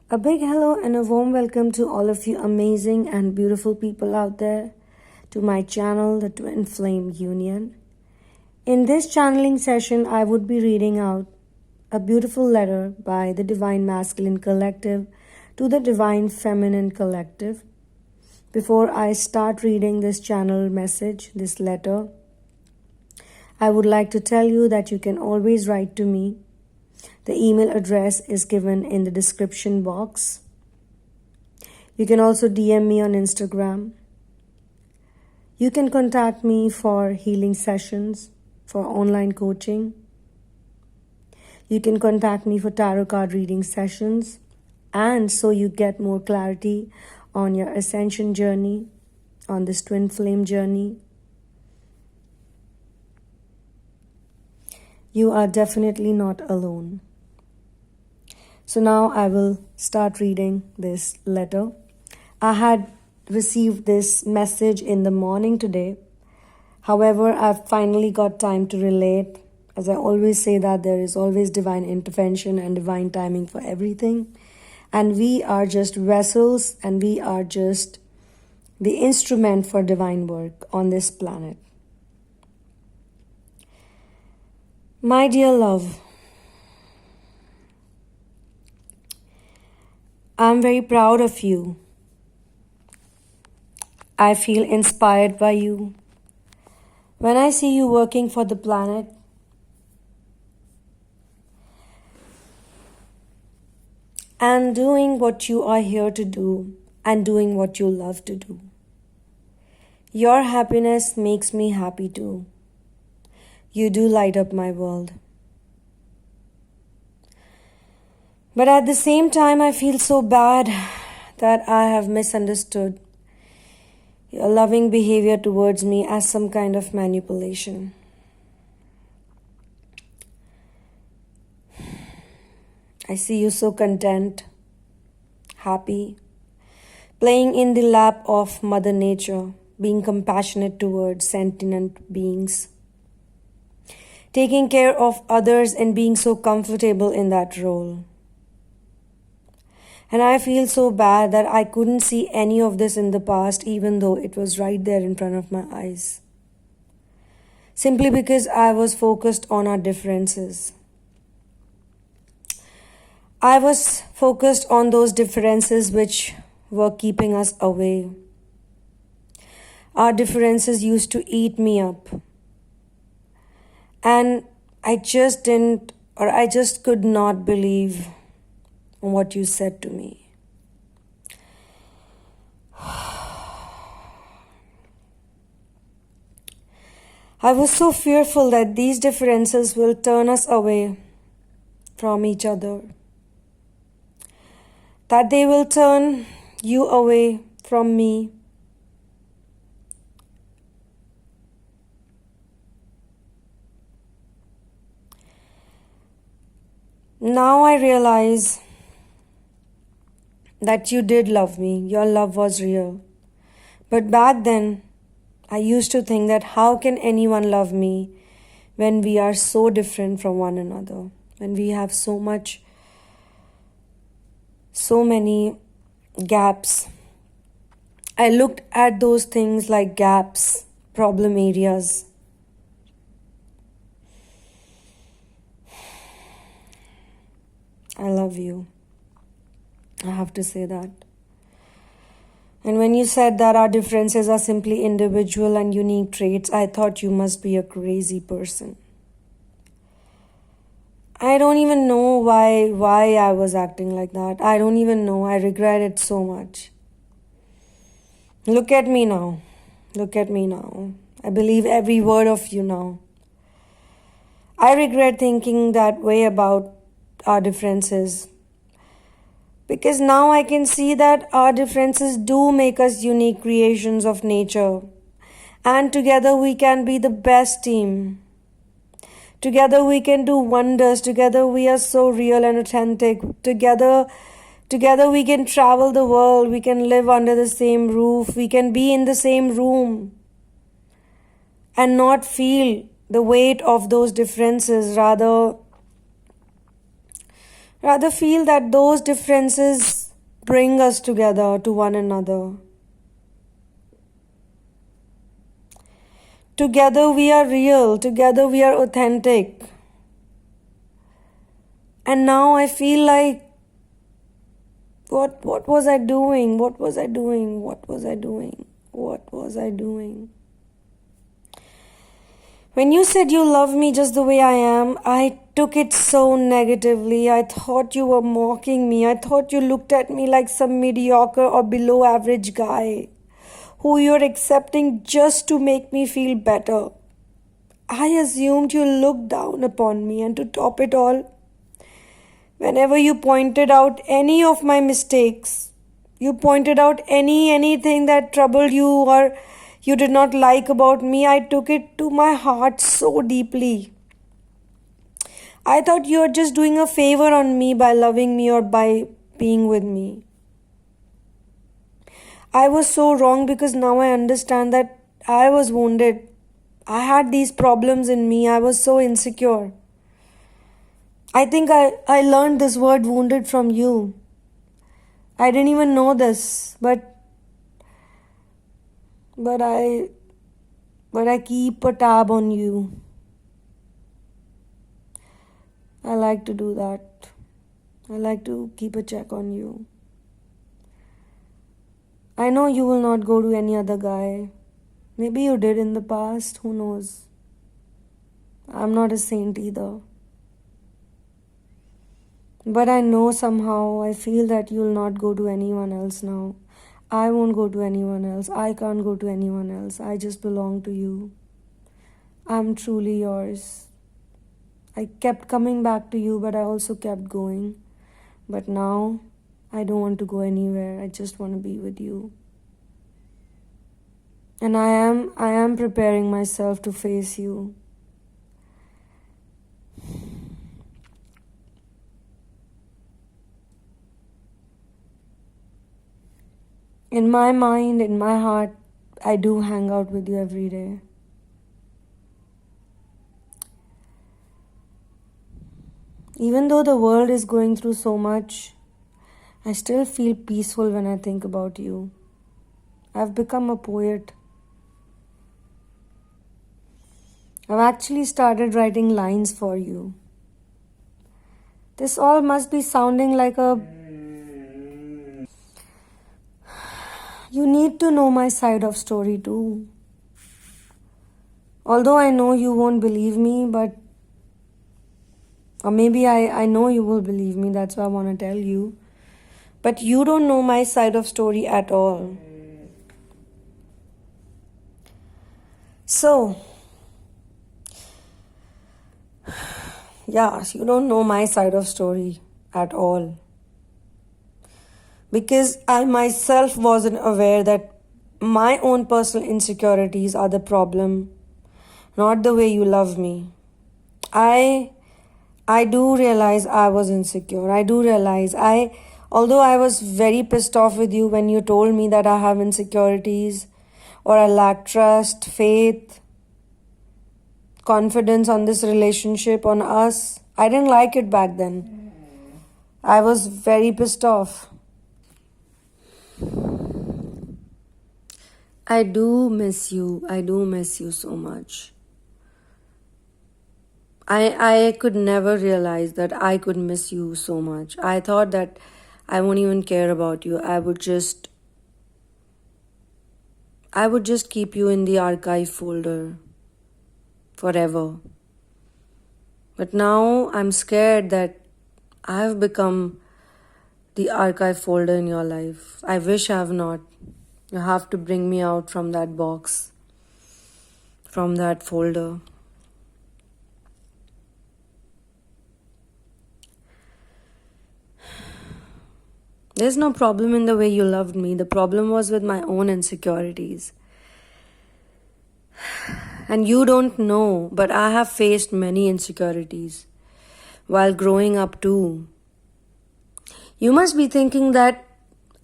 A big hello and a warm welcome to all of you amazing and beautiful people out there to my channel, the Twinflame Union. In this channeling session, I would be reading out a beautiful letter by the Divine Masculine Collective to the Divine Feminine Collective. Before I start reading this channel message, this letter, I would like to tell you that you can always write to me. The email address is given in the description box. You can also DM me on Instagram. You can contact me for healing sessions, for online coaching. You can contact me for tarot card reading sessions, and so you get more clarity on your ascension journey, on this twin flame journey. You are definitely not alone. So now I will start reading this letter. I had received this message in the morning today. However, I've finally got time to relate. As I always say that there is always divine intervention and divine timing for everything. And we are just vessels and we are just the instrument for divine work on this planet. My dear love, I'm very proud of you. I feel inspired by you. When I see you working for the planet, and doing what you are here to do, and doing what you love to do. Your happiness makes me happy too. You do light up my world. But at the same time, I feel so bad that I have misunderstood your loving behavior towards me as some kind of manipulation. I see you so content, happy, playing in the lap of Mother Nature, being compassionate towards sentient beings, taking care of others and being so comfortable in that role. And I feel so bad that I couldn't see any of this in the past, even though it was right there in front of my eyes. Simply because I was focused on our differences. I was focused on those differences which were keeping us away. Our differences used to eat me up. And I just could not believe what you said to me. I was so fearful that these differences will turn us away from each other, that they will turn you away from me. Now I realize that you did love me. Your love was real. But back then, I used to think that how can anyone love me when we are so different from one another, when we have so many gaps. I looked at those things like gaps, problem areas. I love you. I have to say that. And when you said that our differences are simply individual and unique traits, I thought you must be a crazy person. I don't even know why I was acting like that. I don't even know. I regret it so much. Look at me now. Look at me now. I believe every word of you now. I regret thinking that way about our differences. Because now I can see that our differences do make us unique creations of nature. And together we can be the best team. Together we can do wonders. Together we are so real and authentic. Together we can travel the world. We can live under the same roof. We can be in the same room. And not feel the weight of those differences. Rather Rather feel that those differences bring us together to one another. Together we are real, together we are authentic. And now I feel like, what was I doing? What was I doing? What was I doing? What was I doing? When you said you love me just the way I am, I took it so negatively. I thought you were mocking me. I thought you looked at me like some mediocre or below average guy who you're accepting just to make me feel better. I assumed you looked down upon me, and to top it all, whenever you pointed out any of my mistakes, you pointed out anything that troubled you or you did not like about me, I took it to my heart so deeply. I thought you were just doing a favor on me by loving me or by being with me. I was so wrong because now I understand that I was wounded. I had these problems in me. I was so insecure. I think I learned this word wounded from you. I didn't even know this, but I keep a tab on you. I like to do that. I like to keep a check on you. I know you will not go to any other guy. Maybe you did in the past, who knows? I'm not a saint either. But I know somehow, I feel that you'll not go to anyone else now. I won't go to anyone else. I can't go to anyone else. I just belong to you. I'm truly yours. I kept coming back to you, but I also kept going. But now, I don't want to go anywhere. I just want to be with you. And I am preparing myself to face you. In my mind, in my heart, I do hang out with you every day. Even though the world is going through so much, I still feel peaceful when I think about you. I've become a poet. I've actually started writing lines for you. This all must be sounding like a... You need to know my side of story too. Although I know you won't believe me, but... Or maybe I know you will believe me, that's why I want to tell you. But you don't know my side of story at all. So... Yes, you don't know my side of story at all. Because I myself wasn't aware that my own personal insecurities are the problem, not the way you love me. I do realize I was insecure. I do realize although I was very pissed off with you when you told me that I have insecurities or I lack trust, faith, confidence on this relationship, on us. I didn't like it back then. I was very pissed off. I do miss you. I do miss you so much. I could never realize that I could miss you so much. I thought that I won't even care about you. I would just keep you in the archive folder forever. But now I'm scared that I have become the archive folder in your life. I wish I have not. You have to bring me out from that box, from that folder. There's no problem in the way you loved me. The problem was with my own insecurities. And you don't know, but I have faced many insecurities while growing up too. You must be thinking that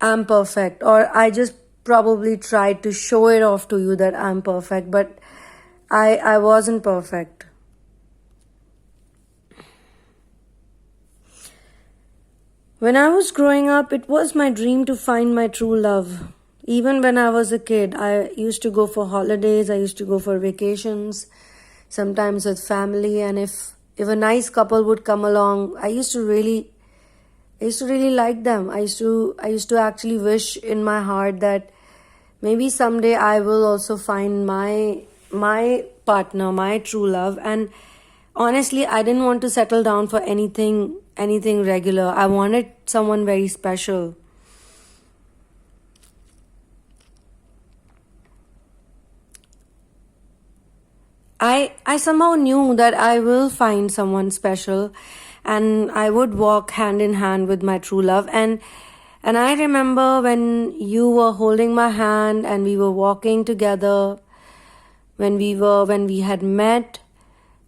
I'm perfect, or I just probably tried to show it off to you that I'm perfect, but I wasn't perfect. When I was growing up, it was my dream to find my true love. Even when I was a kid, I used to go for holidays, I used to go for vacations, sometimes with family, and if a nice couple would come along, I used to really like them. I used to actually wish in my heart that maybe someday I will also find my partner, my true love. And honestly, I didn't want to settle down for anything regular. I wanted someone very special. I somehow knew that I will find someone special, and I would walk hand in hand with my true love. And I remember when you were holding my hand and we were walking together, when we had met,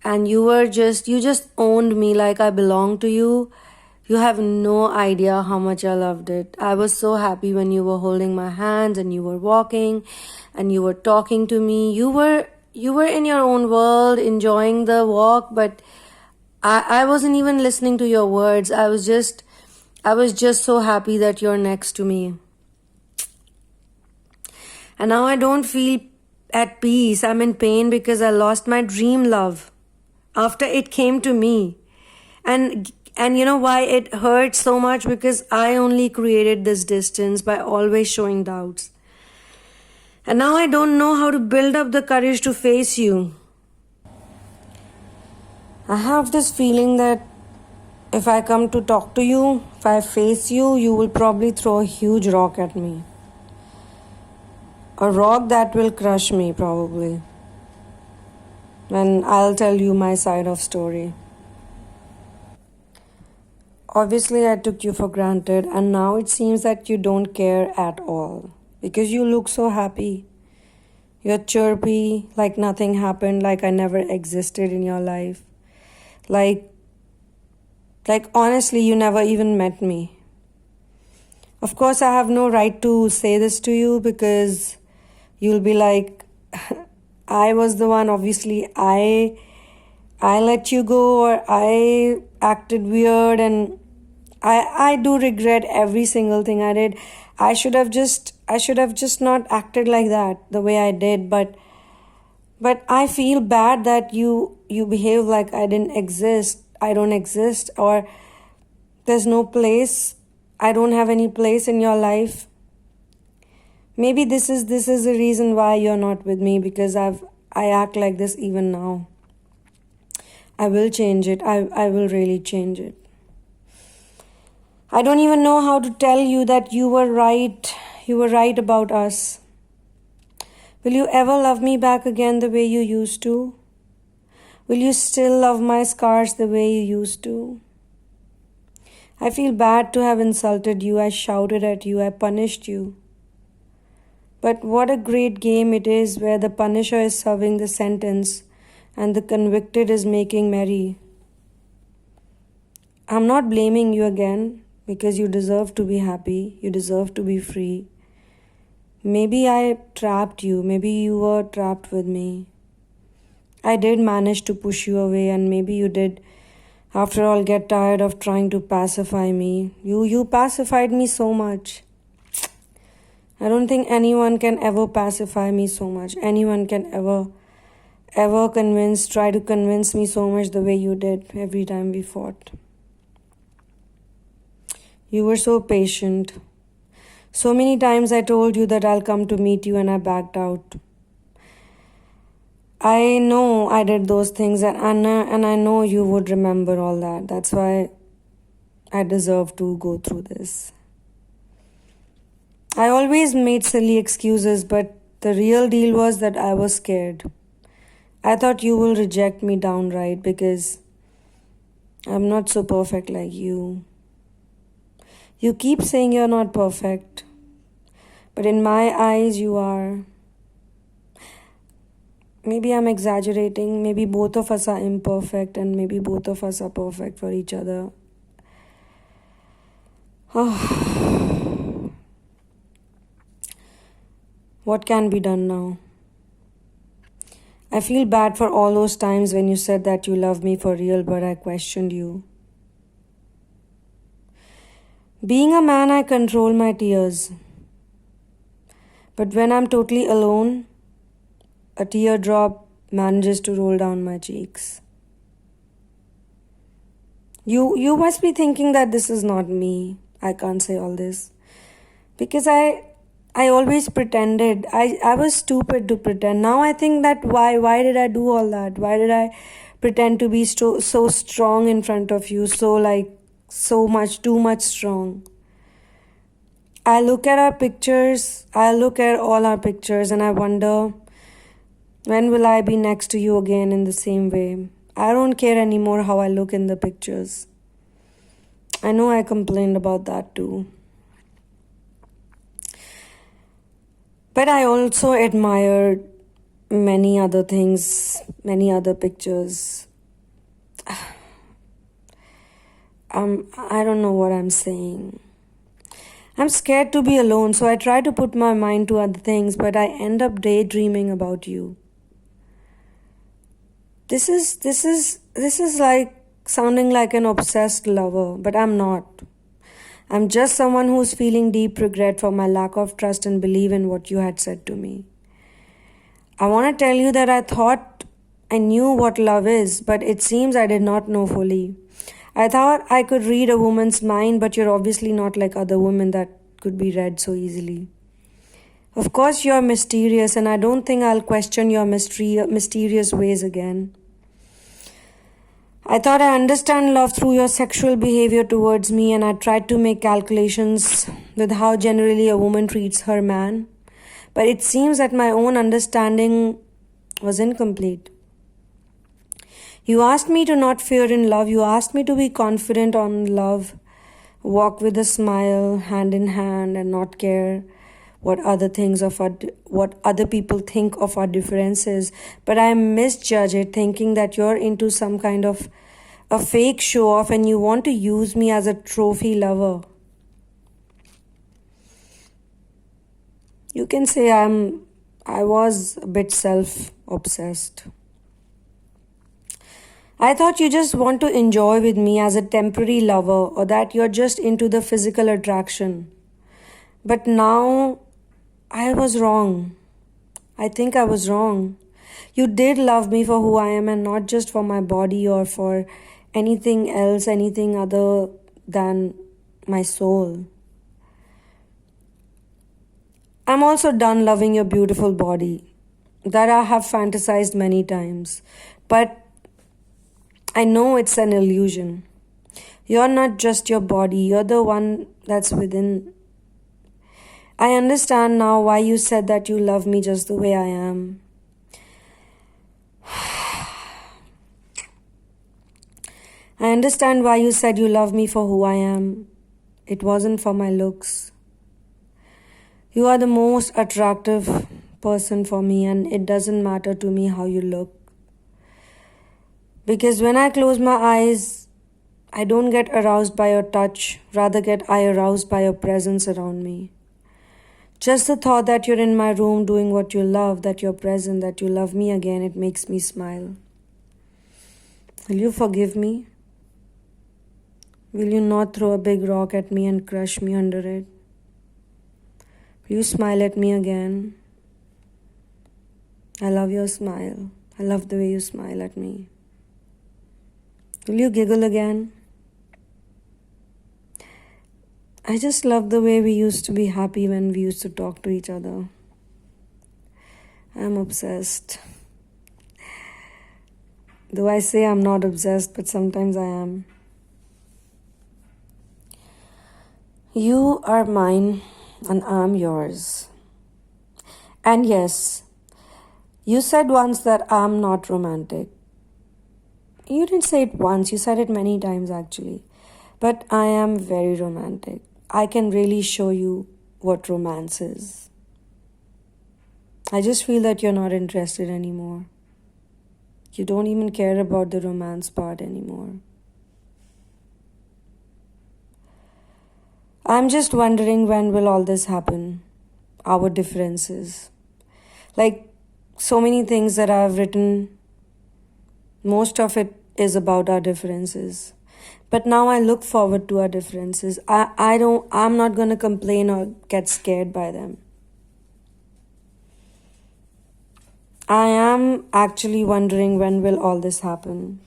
and you just owned me like I belonged to you. You have no idea how much I loved it. I was so happy when you were holding my hands and you were walking and you were talking to me. You were in your own world enjoying the walk, but I wasn't even listening to your words. I was just so happy that you're next to me. And now I don't feel at peace. I'm in pain because I lost my dream love after it came to me. And you know why it hurts so much? Because I only created this distance by always showing doubts. And now I don't know how to build up the courage to face you. I have this feeling that if I come to talk to you, if I face you, you will probably throw a huge rock at me. A rock that will crush me, probably. And I'll tell you my side of story. Obviously, I took you for granted, and now it seems that you don't care at all. Because you look so happy. You're chirpy, like nothing happened, like I never existed in your life. Like honestly, you never even met me. Of course, I have no right to say this to you because you'll be like, I was the one, obviously, I let you go, or I acted weird, and I do regret every single thing I did. I should have just not acted like that the way I did, but I feel bad that you behave like I didn't exist. I don't exist, or there's no place. I don't have any place in your life. Maybe this is the reason why you're not with me, because I act like this even now. I will change it. I will really change it. I don't even know how to tell you that you were right. You were right about us. Will you ever love me back again the way you used to? Will you still love my scars the way you used to? I feel bad to have insulted you. I shouted at you. I punished you. But what a great game it is where the punisher is serving the sentence and the convicted is making merry. I'm not blaming you again because you deserve to be happy. You deserve to be free. Maybe I trapped you. Maybe you were trapped with me. I did manage to push you away, and maybe you did, after all, get tired of trying to pacify me. You pacified me so much. I don't think anyone can ever pacify me so much. Anyone can ever try to convince me so much the way you did every time we fought. You were so patient. So many times I told you that I'll come to meet you and I backed out. I know I did those things, and I know you would remember all that. That's why I deserve to go through this. I always made silly excuses, but the real deal was that I was scared. I thought you will reject me downright because I'm not so perfect like you. You keep saying you're not perfect, but in my eyes you are. Maybe I'm exaggerating. Maybe both of us are imperfect, and maybe both of us are perfect for each other. What can be done now? I feel bad for all those times when you said that you love me for real, but I questioned you. Being a man, I control my tears. But when I'm totally alone, a teardrop manages to roll down my cheeks. You must be thinking that this is not me. I can't say all this. Because I always pretended. I was stupid to pretend. Now I think that why did I do all that? Why did I pretend to be so strong in front of you? Too much strong. I look at our pictures. I look at all our pictures and I wonder, when will I be next to you again in the same way? I don't care anymore how I look in the pictures. I know I complained about that too. But I also admired many other things, many other pictures. I don't know what I'm saying. I'm scared to be alone, so I try to put my mind to other things, but I end up daydreaming about you. This is like sounding like an obsessed lover, but I'm not. I'm just someone who's feeling deep regret for my lack of trust and belief in what you had said to me. I want to tell you that I thought I knew what love is, but it seems I did not know fully. I thought I could read a woman's mind, but you're obviously not like other women that could be read so easily. Of course, you're mysterious, and I don't think I'll question your mysterious ways again. I thought I understand love through your sexual behavior towards me, and I tried to make calculations with how generally a woman treats her man. But it seems that my own understanding was incomplete. You asked me to not fear in love. You asked me to be confident on love, walk with a smile, hand in hand, and not care what other people think of our differences. But I misjudge it, thinking that you're into some kind of a fake show off and you want to use me as a trophy lover. You can say I was a bit self-obsessed. I thought you just want to enjoy with me as a temporary lover, or that you're just into the physical attraction. But now I was wrong. I think I was wrong. You did love me for who I am and not just for my body or for anything else, anything other than my soul. I'm also done loving your beautiful body that I have fantasized many times. But I know it's an illusion. You're not just your body, you're the one that's within. I understand now why you said that you love me just the way I am. I understand why you said you love me for who I am. It wasn't for my looks. You are the most attractive person for me, and it doesn't matter to me how you look. Because when I close my eyes, I don't get aroused by your touch, rather get I aroused by your presence around me. Just the thought that you're in my room doing what you love, that you're present, that you love me again, it makes me smile. Will you forgive me? Will you not throw a big rock at me and crush me under it? Will you smile at me again? I love your smile. I love the way you smile at me. Will you giggle again? I just love the way we used to be happy when we used to talk to each other. I'm obsessed. Though I say I'm not obsessed, but sometimes I am. You are mine and I'm yours. And yes, you said once that I'm not romantic. You didn't say it once, you said it many times actually. But I am very romantic. I can really show you what romance is. I just feel that you're not interested anymore. You don't even care about the romance part anymore. I'm just wondering, when will all this happen? Our differences. Like so many things that I've written, most of it is about our differences. But now I look forward to our differences. I'm not going to complain or get scared by them. I am actually wondering when will all this happen.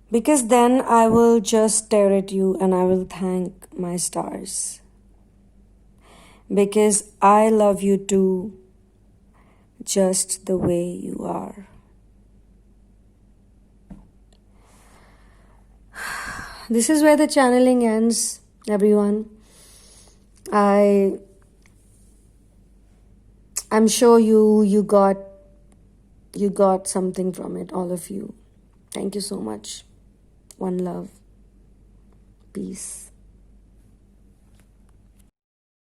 Because then I will just stare at you and I will thank my stars. Because I love you too, just the way you are. This is where the channeling ends, everyone. I'm sure you got something from it, all of you. Thank you so much. One love. Peace.